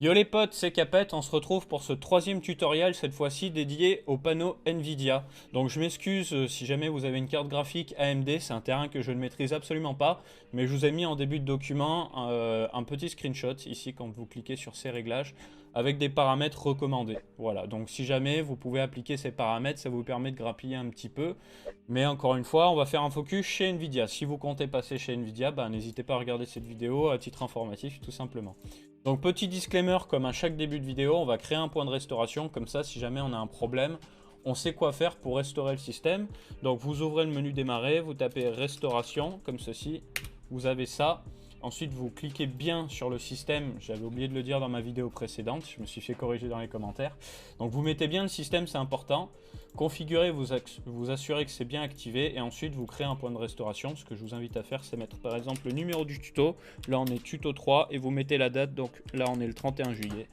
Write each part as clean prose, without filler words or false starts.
Yo les potes, c'est Capet, on se retrouve pour ce troisième tutoriel, cette fois-ci dédié au panneau Nvidia. Donc je m'excuse si jamais vous avez une carte graphique AMD, c'est un terrain que je ne maîtrise absolument pas, mais je vous ai mis en début de document un petit screenshot ici quand vous cliquez sur ces réglages avec des paramètres recommandés. Voilà, donc si jamais vous pouvez appliquer ces paramètres, ça vous permet de grappiller un petit peu. Mais encore une fois, on va faire un focus chez Nvidia. Si vous comptez passer chez Nvidia, n'hésitez pas à regarder cette vidéo à titre informatif tout simplement. Donc petit disclaimer, comme à chaque début de vidéo, on va créer un point de restauration, comme ça si jamais on a un problème, on sait quoi faire pour restaurer le système. Donc vous ouvrez le menu démarrer, vous tapez restauration, comme ceci, vous avez ça. Ensuite vous cliquez bien sur le système, j'avais oublié de le dire dans ma vidéo précédente, je me suis fait corriger dans les commentaires. Donc vous mettez bien le système, c'est important. Configurez, vous assurez que c'est bien activé et ensuite vous créez un point de restauration. Ce que je vous invite à faire, c'est mettre par exemple le numéro du tuto. Là on est tuto 3 et vous mettez la date, donc là on est le 31 juillet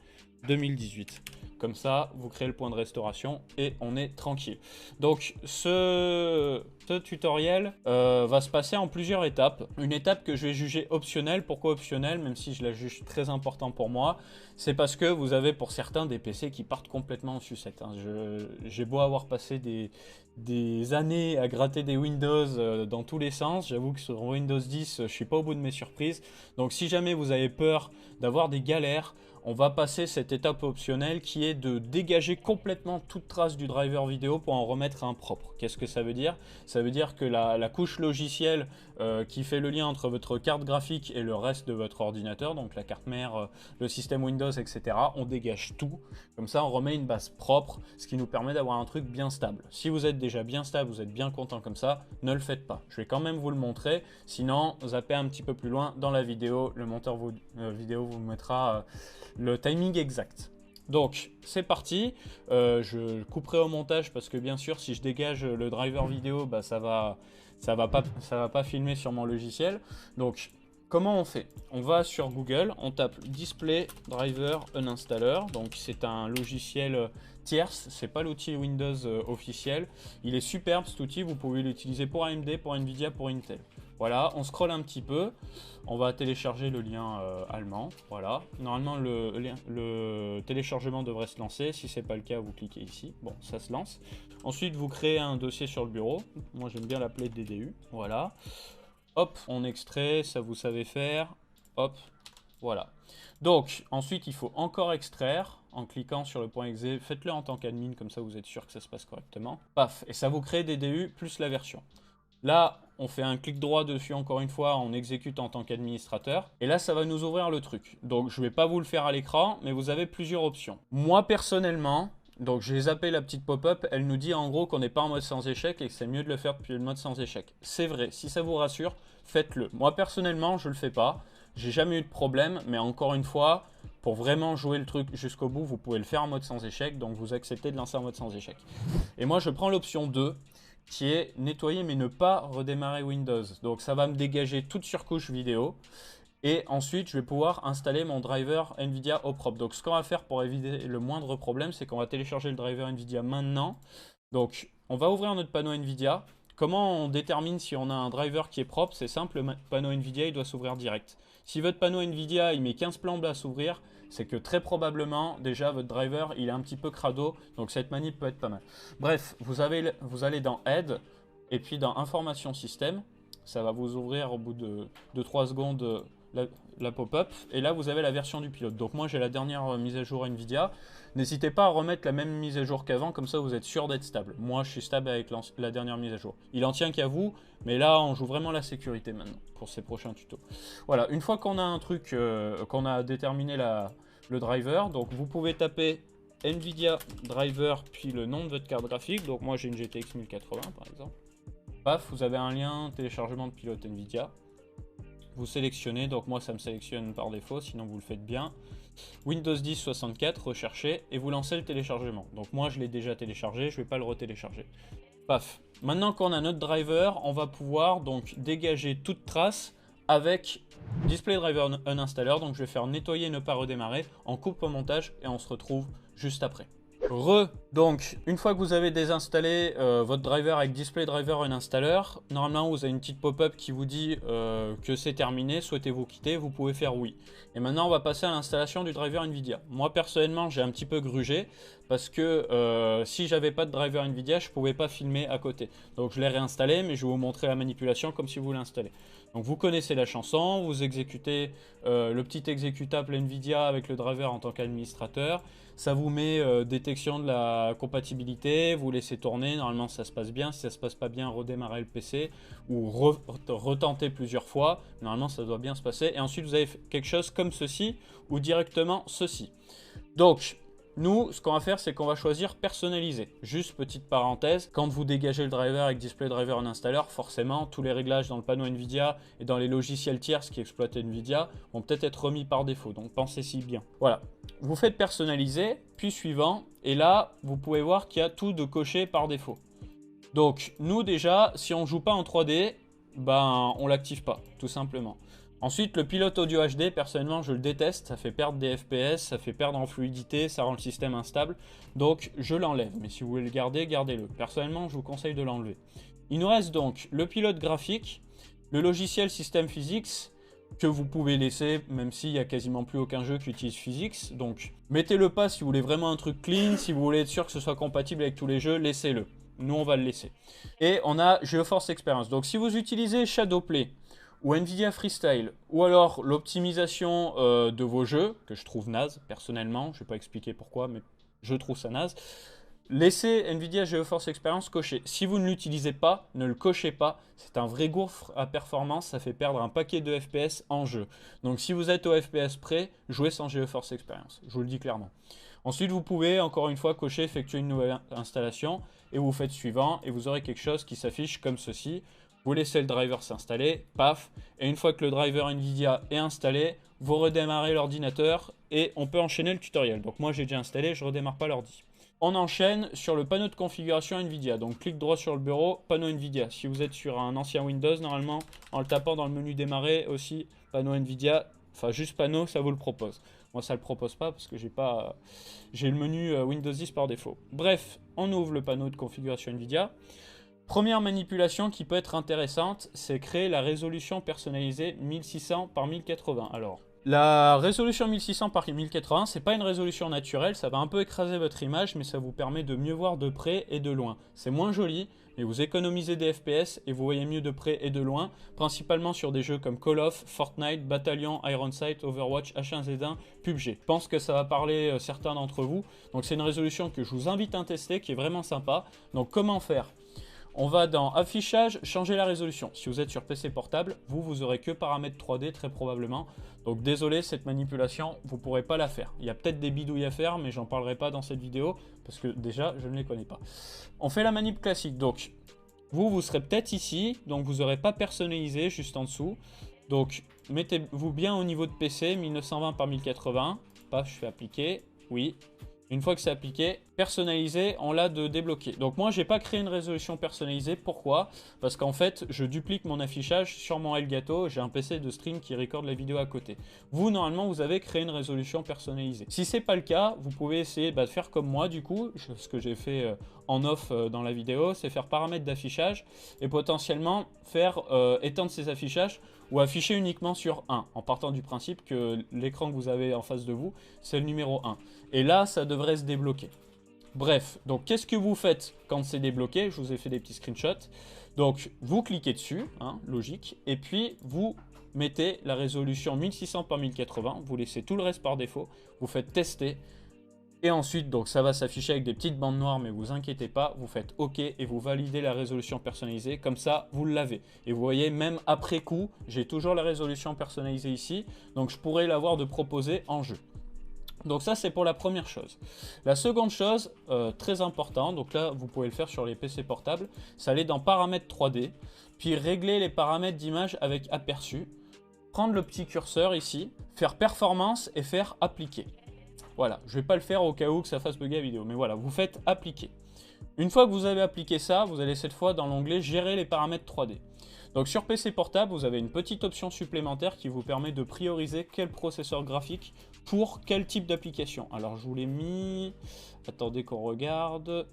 2018. Comme ça, vous créez le point de restauration et on est tranquille. Donc ce tutoriel va se passer en plusieurs étapes. Une étape que je vais juger optionnelle. Pourquoi optionnelle? Même si je la juge très important pour moi, c'est parce que vous avez pour certains des PC qui partent complètement en sucette. J'ai beau avoir passé des années à gratter des Windows dans tous les sens. J'avoue que sur Windows 10, je suis pas au bout de mes surprises. Donc si jamais vous avez peur d'avoir des galères, on va passer cette étape optionnelle qui est de dégager complètement toute trace du driver vidéo pour en remettre un propre. Qu'est-ce que ça veut dire? Ça veut dire que la couche logicielle qui fait le lien entre votre carte graphique et le reste de votre ordinateur, donc la carte mère, le système Windows, etc., on dégage tout. Comme ça, on remet une base propre, ce qui nous permet d'avoir un truc bien stable. Si vous êtes déjà bien stable, vous êtes bien content comme ça, ne le faites pas. Je vais quand même vous le montrer, sinon zappez un petit peu plus loin dans la vidéo. Le monteur vidéo vous mettra le timing exact. Donc c'est parti, je couperai au montage parce que bien sûr si je dégage le driver vidéo, ça va pas filmer sur mon logiciel. Donc comment on fait? On va sur Google, on tape Display Driver Uninstaller, donc c'est un logiciel tierce, c'est pas l'outil Windows officiel. Il est superbe cet outil, vous pouvez l'utiliser pour AMD, pour Nvidia, pour Intel. Voilà, on scrolle un petit peu, on va télécharger le lien allemand, voilà. Normalement le téléchargement devrait se lancer, si ce n'est pas le cas vous cliquez ici, bon ça se lance. Ensuite vous créez un dossier sur le bureau, moi j'aime bien l'appeler DDU, voilà. Hop, on extrait, ça vous savez faire, hop, voilà. Donc ensuite il faut encore extraire, en cliquant sur le point exe, faites-le en tant qu'admin, comme ça vous êtes sûr que ça se passe correctement. Paf, et ça vous crée DDU plus la version. Là, on fait un clic droit dessus encore une fois, on exécute en tant qu'administrateur. Et là, ça va nous ouvrir le truc. Donc, je ne vais pas vous le faire à l'écran, mais vous avez plusieurs options. Moi, personnellement, donc j'ai zappé la petite pop-up, elle nous dit en gros qu'on n'est pas en mode sans échec et que c'est mieux de le faire depuis le mode sans échec. C'est vrai, si ça vous rassure, faites-le. Moi, personnellement, je ne le fais pas. J'ai jamais eu de problème, mais encore une fois, pour vraiment jouer le truc jusqu'au bout, vous pouvez le faire en mode sans échec, donc vous acceptez de lancer en mode sans échec. Et moi, je prends l'option 2, qui est nettoyer mais ne pas redémarrer Windows. Donc ça va me dégager toute surcouche vidéo. Et ensuite, je vais pouvoir installer mon driver Nvidia au propre. Donc ce qu'on va faire pour éviter le moindre problème, c'est qu'on va télécharger le driver Nvidia maintenant. Donc on va ouvrir notre panneau Nvidia. Comment on détermine si on a un driver qui est propre? C'est simple, le panneau Nvidia il doit s'ouvrir direct. Si votre panneau Nvidia il met 15 plombes à s'ouvrir, c'est que très probablement déjà votre driver il est un petit peu crado, donc cette manip peut être pas mal. Bref, vous allez dans Aide et puis dans Information Système, ça va vous ouvrir au bout de 2-3 secondes la pop-up, et là vous avez la version du pilote. Donc moi j'ai la dernière mise à jour Nvidia. N'hésitez pas à remettre la même mise à jour qu'avant, comme ça vous êtes sûr d'être stable. Moi je suis stable avec la dernière mise à jour. Il en tient qu'à vous, mais là on joue vraiment la sécurité maintenant pour ces prochains tutos. Voilà, une fois qu'on a un truc, qu'on a déterminé le driver, donc vous pouvez taper Nvidia driver puis le nom de votre carte graphique. Donc moi j'ai une GTX 1080 par exemple. Paf, vous avez un lien téléchargement de pilote Nvidia. Vous sélectionnez, donc moi ça me sélectionne par défaut, sinon vous le faites bien. Windows 10 64, recherchez et vous lancez le téléchargement. Donc moi je l'ai déjà téléchargé, je ne vais pas le retélécharger. Paf. Maintenant qu'on a notre driver, on va pouvoir donc dégager toute trace avec Display Driver Uninstaller. Donc je vais faire nettoyer et ne pas redémarrer, on coupe au montage et on se retrouve juste après. Donc, une fois que vous avez désinstallé votre driver avec Display Driver et Installer, normalement vous avez une petite pop-up qui vous dit que c'est terminé, souhaitez-vous quitter, vous pouvez faire oui. Et maintenant on va passer à l'installation du driver Nvidia. Moi personnellement j'ai un petit peu grugé parce que si j'avais pas de driver Nvidia je pouvais pas filmer à côté. Donc je l'ai réinstallé, mais je vais vous montrer la manipulation comme si vous l'installez. Donc vous connaissez la chanson, vous exécutez le petit exécutable Nvidia avec le driver en tant qu'administrateur. Ça vous met détection de la compatibilité, vous laissez tourner, normalement ça se passe bien. Si ça se passe pas bien, redémarrez le PC ou retenter plusieurs fois. Normalement ça doit bien se passer. Et ensuite vous avez quelque chose comme ceci ou directement ceci. Donc nous, ce qu'on va faire, c'est qu'on va choisir personnaliser. Juste petite parenthèse, quand vous dégagez le driver avec Display Driver en installeur, forcément, tous les réglages dans le panneau Nvidia et dans les logiciels tiers qui exploitent Nvidia vont peut-être être remis par défaut. Donc pensez-y bien. Voilà. Vous faites personnaliser, puis suivant, et là, vous pouvez voir qu'il y a tout de coché par défaut. Donc nous déjà, si on joue pas en 3D, ben on l'active pas, tout simplement. Ensuite, le pilote audio HD, personnellement, je le déteste. Ça fait perdre des FPS, ça fait perdre en fluidité, ça rend le système instable. Donc, je l'enlève. Mais si vous voulez le garder, gardez-le. Personnellement, je vous conseille de l'enlever. Il nous reste donc le pilote graphique, le logiciel System Physics, que vous pouvez laisser, même s'il n'y a quasiment plus aucun jeu qui utilise Physics. Donc, mettez-le pas si vous voulez vraiment un truc clean. Si vous voulez être sûr que ce soit compatible avec tous les jeux, laissez-le. Nous, on va le laisser. Et on a GeForce Experience. Donc, si vous utilisez Shadowplay, ou Nvidia Freestyle, ou alors l'optimisation de vos jeux, que je trouve naze, personnellement, je ne vais pas expliquer pourquoi, mais je trouve ça naze, laissez Nvidia GeForce Experience coché. Si vous ne l'utilisez pas, ne le cochez pas, c'est un vrai gouffre à performance, ça fait perdre un paquet de FPS en jeu. Donc si vous êtes au FPS près, jouez sans GeForce Experience, je vous le dis clairement. Ensuite, vous pouvez, encore une fois, cocher, effectuer une nouvelle installation, et vous faites suivant, et vous aurez quelque chose qui s'affiche comme ceci. Vous laissez le driver s'installer, paf, et une fois que le driver Nvidia est installé, vous redémarrez l'ordinateur et on peut enchaîner le tutoriel. Donc moi j'ai déjà installé, je ne redémarre pas l'ordi. On enchaîne sur le panneau de configuration Nvidia. Donc clic droit sur le bureau, panneau Nvidia. Si vous êtes sur un ancien Windows, normalement, en le tapant dans le menu démarrer aussi, panneau Nvidia, enfin juste panneau, ça vous le propose. Moi ça ne le propose pas parce que j'ai le menu Windows 10 par défaut. Bref, on ouvre le panneau de configuration Nvidia. Première manipulation qui peut être intéressante, c'est créer la résolution personnalisée 1600 par 1080. Alors, la résolution 1600 par 1080, c'est pas une résolution naturelle, ça va un peu écraser votre image, mais ça vous permet de mieux voir de près et de loin. C'est moins joli, mais vous économisez des FPS et vous voyez mieux de près et de loin, principalement sur des jeux comme Call of, Fortnite, Battalion, Iron Sight, Overwatch, H1Z1, PUBG. Je pense que ça va parler certains d'entre vous. Donc c'est une résolution que je vous invite à tester, qui est vraiment sympa. Donc comment faire ? On va dans affichage, changer la résolution. Si vous êtes sur PC portable, vous aurez que paramètres 3D très probablement. Donc désolé, cette manipulation, vous ne pourrez pas la faire. Il y a peut-être des bidouilles à faire, mais j'en parlerai pas dans cette vidéo, parce que déjà, je ne les connais pas. On fait la manip classique. Donc, vous serez peut-être ici, donc vous n'aurez pas personnalisé juste en dessous. Donc, mettez-vous bien au niveau de PC, 1920 par 1080. Paf, je fais appliquer, oui. Une fois que c'est appliqué, personnalisé, on l'a de débloquer. Donc moi, j'ai pas créé une résolution personnalisée. Pourquoi ? Parce qu'en fait, je duplique mon affichage sur mon Elgato. J'ai un PC de stream qui recorde la vidéo à côté. Vous, normalement, vous avez créé une résolution personnalisée. Si c'est pas le cas, vous pouvez essayer de faire comme moi, du coup. Ce que j'ai fait en off dans la vidéo, c'est faire paramètres d'affichage et potentiellement faire éteindre ces affichages ou afficher uniquement sur 1, en partant du principe que l'écran que vous avez en face de vous, c'est le numéro 1. Et là, ça devrait se débloquer. Bref, donc qu'est-ce que vous faites quand c'est débloqué ? Je vous ai fait des petits screenshots. Donc, vous cliquez dessus, logique, et puis vous mettez la résolution 1600 par 1080, vous laissez tout le reste par défaut, vous faites tester, et ensuite, donc ça va s'afficher avec des petites bandes noires, mais vous inquiétez pas, vous faites OK et vous validez la résolution personnalisée, comme ça vous l'avez. Et vous voyez, même après coup, j'ai toujours la résolution personnalisée ici, donc je pourrais l'avoir de proposer en jeu. Donc ça c'est pour la première chose. La seconde chose, très importante, donc là vous pouvez le faire sur les PC portables, c'est aller dans paramètres 3D, puis régler les paramètres d'image avec aperçu, prendre le petit curseur ici, faire performance et faire appliquer. Voilà, je ne vais pas le faire au cas où que ça fasse bugger la vidéo, mais voilà, vous faites appliquer. Une fois que vous avez appliqué ça, vous allez cette fois dans l'onglet gérer les paramètres 3D. Donc sur PC portable, vous avez une petite option supplémentaire qui vous permet de prioriser quel processeur graphique pour quel type d'application. Alors je vous l'ai mis, attendez qu'on regarde,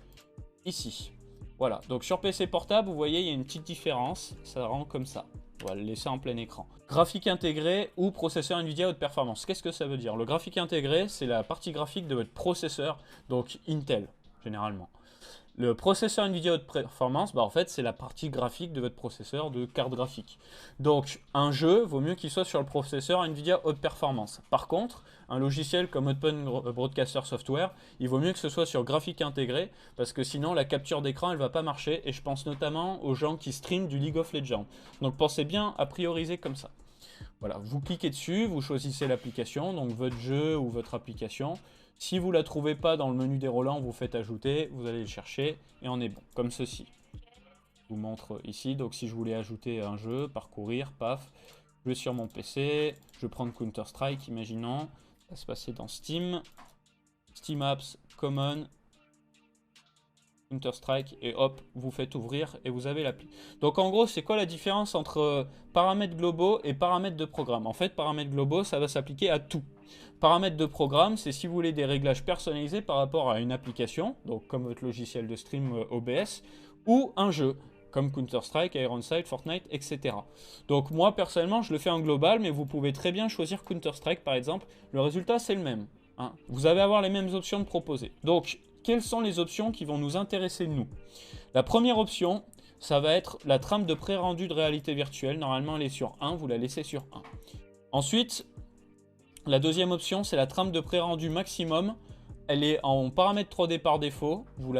ici. Voilà, donc sur PC portable, vous voyez, il y a une petite différence, ça rend comme ça. On va le laisser en plein écran. Graphique intégré ou processeur Nvidia haute performance. Qu'est-ce que ça veut dire? Le graphique intégré, c'est la partie graphique de votre processeur, donc Intel, généralement. Le processeur Nvidia haute performance, en fait, c'est la partie graphique de votre processeur de carte graphique. Donc, un jeu, vaut mieux qu'il soit sur le processeur Nvidia haute performance. Par contre, un logiciel comme Open Broadcaster Software, il vaut mieux que ce soit sur graphique intégré, parce que sinon, la capture d'écran, elle ne va pas marcher. Et je pense notamment aux gens qui streament du League of Legends. Donc, pensez bien à prioriser comme ça. Voilà, vous cliquez dessus, vous choisissez l'application, donc votre jeu ou votre application. Si vous ne la trouvez pas dans le menu déroulant, vous faites ajouter, vous allez le chercher et on est bon, comme ceci. Je vous montre ici, donc si je voulais ajouter un jeu, parcourir, paf, je vais sur mon PC, je vais prendre Counter-Strike, imaginons, ça va se passer dans Steam, Steam Apps, Common, Counter-Strike, et hop, vous faites ouvrir et vous avez l'appli. Donc en gros, c'est quoi la différence entre paramètres globaux et paramètres de programme? En fait, paramètres globaux, ça va s'appliquer à tout. Paramètres de programme, c'est si vous voulez des réglages personnalisés par rapport à une application, donc comme votre logiciel de stream OBS, ou un jeu, comme Counter-Strike, Ironside, Fortnite, etc. Donc moi, personnellement, je le fais en global, mais vous pouvez très bien choisir Counter-Strike, par exemple. Le résultat, c'est le même. Hein. Vous allez avoir les mêmes options de proposer. Donc, quelles sont les options qui vont nous intéresser, nous? La première option, ça va être la trame de pré-rendu de réalité virtuelle. Normalement, elle est sur 1, vous la laissez sur 1. Ensuite, la deuxième option, c'est la trame de pré-rendu maximum. Elle est en paramètre 3D par défaut. Vous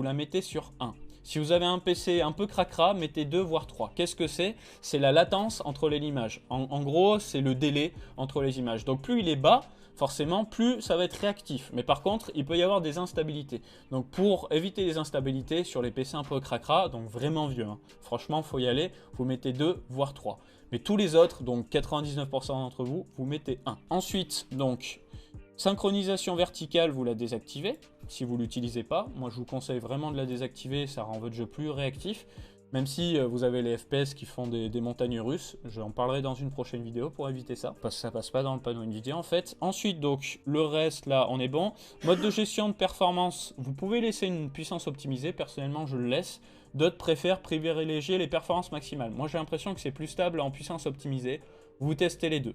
la mettez sur 1. Si vous avez un PC un peu cracra, mettez 2 voire 3. Qu'est-ce que c'est? C'est la latence entre les images. En gros, c'est le délai entre les images. Donc plus il est bas, forcément, plus ça va être réactif. Mais par contre, il peut y avoir des instabilités. Donc pour éviter les instabilités sur les PC un peu cracra, donc vraiment vieux, hein, franchement, il faut y aller, vous mettez 2 voire 3. Mais tous les autres, donc 99% d'entre vous, vous mettez 1. Ensuite, donc, synchronisation verticale, vous la désactivez si vous ne l'utilisez pas. Moi, je vous conseille vraiment de la désactiver, ça rend votre jeu plus réactif. Même si vous avez les FPS qui font des montagnes russes, j'en parlerai dans une prochaine vidéo pour éviter ça, parce que ça passe pas dans le panneau Nvidia en fait. Ensuite, donc, le reste, là, on est bon. Mode de gestion de performance, vous pouvez laisser une puissance optimisée, personnellement, je le laisse. D'autres préfèrent privilégier les performances maximales. Moi, j'ai l'impression que c'est plus stable en puissance optimisée. Vous testez les deux.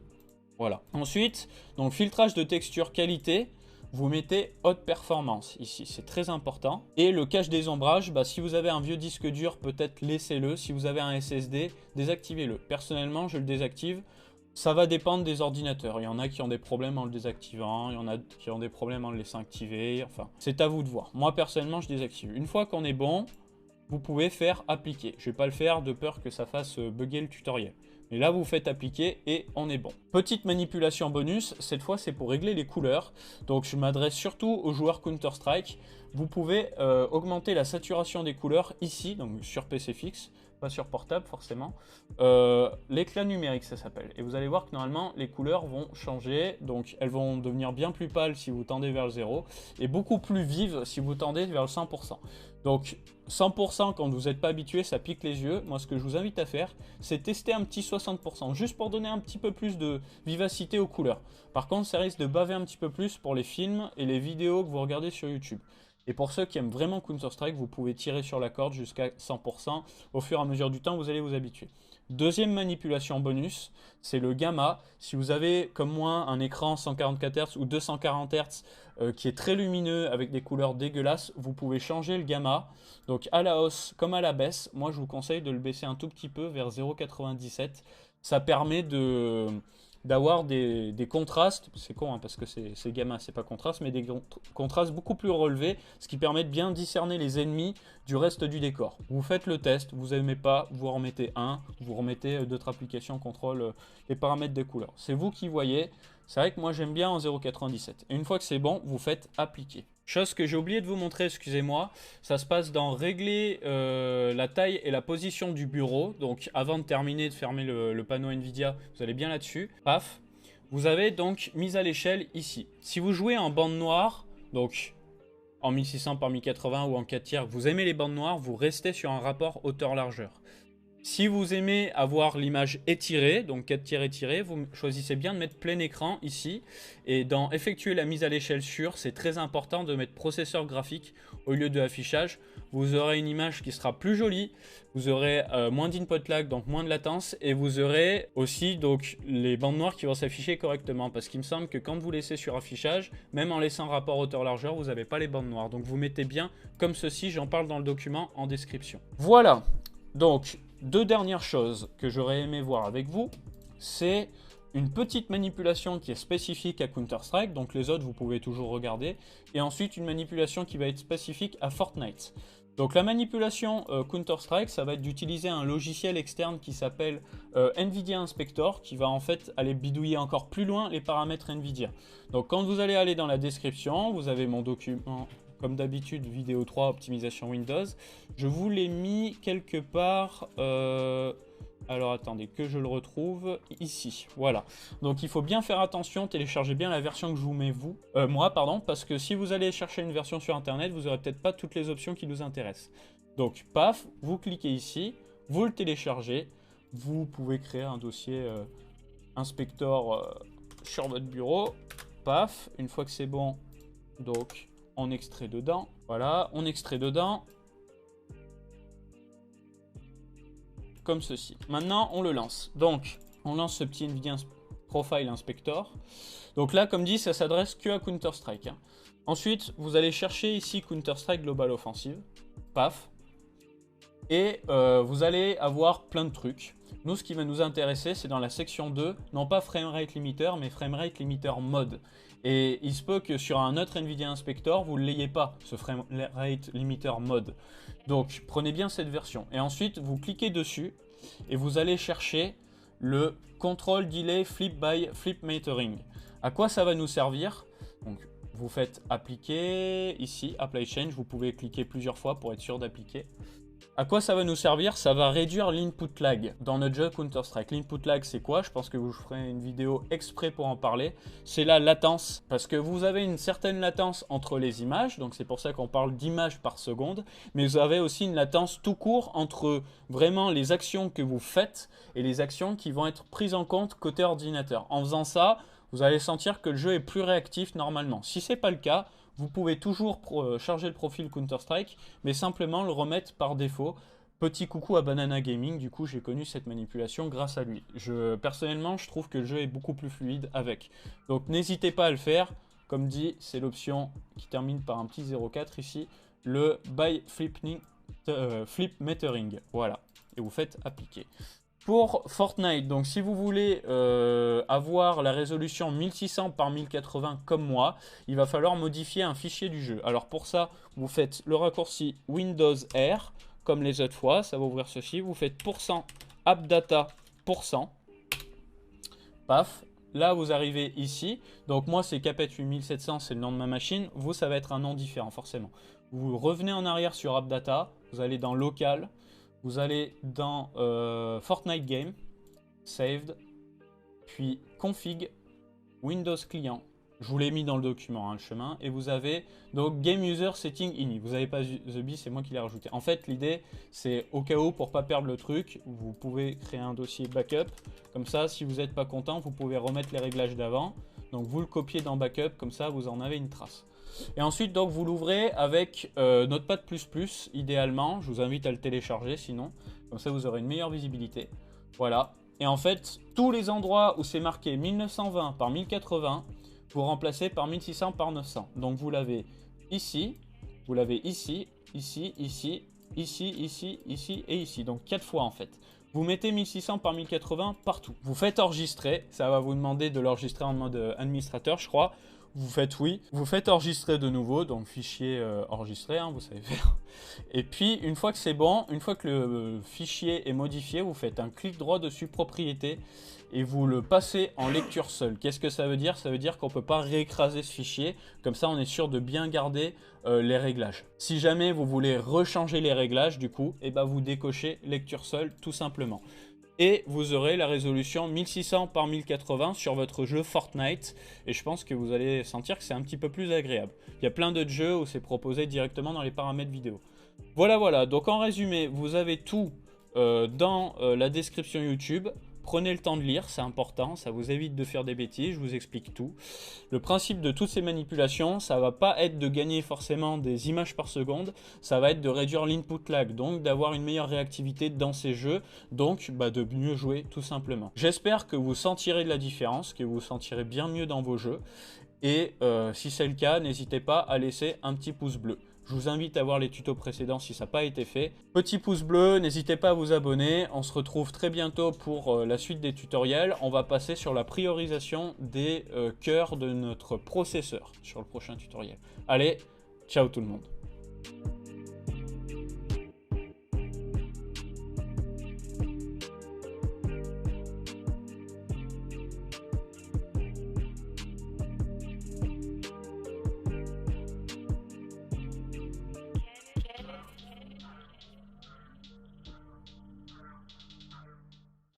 Voilà. Ensuite, donc, filtrage de texture qualité. Vous mettez haute performance ici, c'est très important. Et le cache des ombrages, si vous avez un vieux disque dur, peut-être laissez-le. Si vous avez un SSD, désactivez-le. Personnellement, je le désactive. Ça va dépendre des ordinateurs. Il y en a qui ont des problèmes en le désactivant, il y en a qui ont des problèmes en le laissant activer. Enfin, c'est à vous de voir. Moi, personnellement, je désactive. Une fois qu'on est bon, vous pouvez faire appliquer. Je ne vais pas le faire de peur que ça fasse bugger le tutoriel. Mais là, vous faites appliquer et on est bon. Petite manipulation bonus, cette fois, c'est pour régler les couleurs. Donc, je m'adresse surtout aux joueurs Counter-Strike. Vous pouvez augmenter la saturation des couleurs ici, donc sur PC fixe, pas sur portable forcément. L'éclat numérique, ça s'appelle. Et vous allez voir que normalement, les couleurs vont changer. Donc, elles vont devenir bien plus pâles si vous tendez vers le 0 et beaucoup plus vives si vous tendez vers le 100%. Donc 100% quand vous n'êtes pas habitué, ça pique les yeux. Moi, ce que je vous invite à faire, c'est tester un petit 60%, juste pour donner un petit peu plus de vivacité aux couleurs. Par contre, ça risque de baver un petit peu plus pour les films et les vidéos que vous regardez sur YouTube. Et pour ceux qui aiment vraiment Counter-Strike, vous pouvez tirer sur la corde jusqu'à 100%. Au fur et à mesure du temps, vous allez vous habituer. Deuxième manipulation bonus, c'est le gamma. Si vous avez, comme moi, un écran 144 Hz ou 240 Hz qui est très lumineux avec des couleurs dégueulasses, vous pouvez changer le gamma. Donc à la hausse comme à la baisse, moi je vous conseille de le baisser un tout petit peu vers 0,97. Ça permet d'avoir des contrastes, c'est con hein, parce que c'est gamma, c'est pas contraste, mais des contrastes beaucoup plus relevés, ce qui permet de bien discerner les ennemis du reste du décor. Vous faites le test, vous n'aimez pas, vous remettez un, vous remettez d'autres applications, contrôle les paramètres des couleurs. C'est vous qui voyez, c'est vrai que moi j'aime bien en 0,97. Et une fois que c'est bon, vous faites appliquer. Chose que j'ai oublié de vous montrer, excusez-moi, ça se passe dans régler la taille et la position du bureau. Donc avant de terminer de fermer le panneau Nvidia, vous allez bien là-dessus. Paf. Vous avez donc mise à l'échelle ici. Si vous jouez en bande noire, donc en 1600 par 1080 ou en 4 tiers, vous aimez les bandes noires, vous restez sur un rapport hauteur-largeur. Si vous aimez avoir l'image étirée, donc 4-tiré, vous choisissez bien de mettre plein écran ici. Et dans effectuer la mise à l'échelle sur, c'est très important de mettre processeur graphique au lieu de affichage. Vous aurez une image qui sera plus jolie, vous aurez moins d'input lag, donc moins de latence, et vous aurez aussi donc les bandes noires qui vont s'afficher correctement. Parce qu'il me semble que quand vous laissez sur affichage, même en laissant rapport hauteur-largeur, vous n'avez pas les bandes noires. Donc vous mettez bien comme ceci, j'en parle dans le document en description. Voilà, donc deux dernières choses que j'aurais aimé voir avec vous, c'est une petite manipulation qui est spécifique à Counter-Strike, donc les autres vous pouvez toujours regarder, et ensuite une manipulation qui va être spécifique à Fortnite. Donc la manipulation Counter-Strike, ça va être d'utiliser un logiciel externe qui s'appelle NVIDIA Inspector, qui va en fait aller bidouiller encore plus loin les paramètres NVIDIA. Donc quand vous allez aller dans la description, vous avez mon document, comme d'habitude, vidéo 3, optimisation Windows. Je vous l'ai mis quelque part... alors attendez, que je le retrouve ici, voilà. Donc il faut bien faire attention, téléchargez bien la version que je vous mets moi, parce que si vous allez chercher une version sur internet, vous n'aurez peut-être pas toutes les options qui nous intéressent. Donc paf, vous cliquez ici, vous le téléchargez, vous pouvez créer un dossier inspector sur votre bureau, paf, une fois que c'est bon, donc on extrait dedans, voilà, on extrait dedans, comme ceci. Maintenant, on le lance. Donc, on lance ce petit NVIDIA Profile Inspector. Donc là, comme dit, ça s'adresse que à Counter-Strike. Hein. Ensuite, vous allez chercher ici Counter-Strike Global Offensive. Paf. Et vous allez avoir plein de trucs. Nous, ce qui va nous intéresser, c'est dans la section 2, non pas Framerate Limiter, mais Framerate Limiter Mode. Et il se peut que sur un autre NVIDIA Inspector, vous ne l'ayez pas, ce Framerate Limiter Mode. Donc, prenez bien cette version. Et ensuite, vous cliquez dessus et vous allez chercher le Control Delay Flip by Flip Metering. À quoi ça va nous servir? Donc, vous faites appliquer, ici, Apply Change. Vous pouvez cliquer plusieurs fois pour être sûr d'appliquer. À quoi ça va nous servir? Ça va réduire l'input lag dans notre jeu Counter-Strike. L'input lag, c'est quoi? Je pense que je ferai une vidéo exprès pour en parler. C'est la latence. Parce que vous avez une certaine latence entre les images. Donc c'est pour ça qu'on parle d'images par seconde. Mais vous avez aussi une latence tout court entre vraiment les actions que vous faites et les actions qui vont être prises en compte côté ordinateur. En faisant ça, vous allez sentir que le jeu est plus réactif normalement. Si ce n'est pas le cas, vous pouvez toujours charger le profil Counter-Strike, mais simplement le remettre par défaut. Petit coucou à Banana Gaming, du coup j'ai connu cette manipulation grâce à lui. Personnellement, je trouve que le jeu est beaucoup plus fluide avec. Donc n'hésitez pas à le faire. Comme dit, c'est l'option qui termine par un petit 04 ici, le By Flip Metering. Voilà, et vous faites appliquer. Pour Fortnite, donc si vous voulez avoir la résolution 1600 par 1080 comme moi, il va falloir modifier un fichier du jeu. Alors pour ça, vous faites le raccourci Windows R, comme les autres fois, ça va ouvrir ceci. Vous faites %appdata %. Paf, là vous arrivez ici. Donc moi c'est Capet 8700, c'est le nom de ma machine. Vous, ça va être un nom différent forcément. Vous revenez en arrière sur AppData, vous allez dans Local. Vous allez dans Fortnite Game, Saved, puis Config, Windows Client. Je vous l'ai mis dans le document, hein, le chemin. Et vous avez donc Game User Setting Ini. Vous n'avez pas The Bee, c'est moi qui l'ai rajouté. En fait, l'idée, c'est au cas où, pour ne pas perdre le truc, vous pouvez créer un dossier backup. Comme ça, si vous n'êtes pas content, vous pouvez remettre les réglages d'avant. Donc vous le copiez dans Backup, comme ça, vous en avez une trace. Et ensuite, donc, vous l'ouvrez avec Notepad++, idéalement. Je vous invite à le télécharger, sinon. Comme ça, vous aurez une meilleure visibilité. Voilà. Et en fait, tous les endroits où c'est marqué 1920 par 1080, vous remplacez par 1600 par 900. Donc, vous l'avez ici, vous l'avez ici, ici, ici, ici, ici, ici et ici. Donc, 4 fois, en fait. Vous mettez 1600 par 1080 partout. Vous faites enregistrer. Ça va vous demander de l'enregistrer en mode administrateur, je crois. Vous faites oui, vous faites enregistrer de nouveau, donc fichier enregistré, hein, vous savez faire. Et puis, une fois que c'est bon, une fois que le fichier est modifié, vous faites un clic droit dessus, propriété, et vous le passez en lecture seule. Qu'est-ce que ça veut dire? Ça veut dire qu'on ne peut pas réécraser ce fichier, comme ça on est sûr de bien garder les réglages. Si jamais vous voulez rechanger les réglages, du coup, eh ben, vous décochez lecture seule, tout simplement. Et vous aurez la résolution 1600 par 1080 sur votre jeu Fortnite. Et je pense que vous allez sentir que c'est un petit peu plus agréable. Il y a plein d'autres jeux où c'est proposé directement dans les paramètres vidéo. Voilà, voilà. Donc en résumé, vous avez tout dans la description YouTube. Prenez le temps de lire, c'est important, ça vous évite de faire des bêtises, je vous explique tout. Le principe de toutes ces manipulations, ça va pas être de gagner forcément des images par seconde, ça va être de réduire l'input lag, donc d'avoir une meilleure réactivité dans ces jeux, donc de mieux jouer tout simplement. J'espère que vous sentirez de la différence, que vous sentirez bien mieux dans vos jeux, et si c'est le cas, n'hésitez pas à laisser un petit pouce bleu. Je vous invite à voir les tutos précédents si ça n'a pas été fait. Petit pouce bleu, n'hésitez pas à vous abonner. On se retrouve très bientôt pour la suite des tutoriels. On va passer sur la priorisation des cœurs de notre processeur sur le prochain tutoriel. Allez, ciao tout le monde.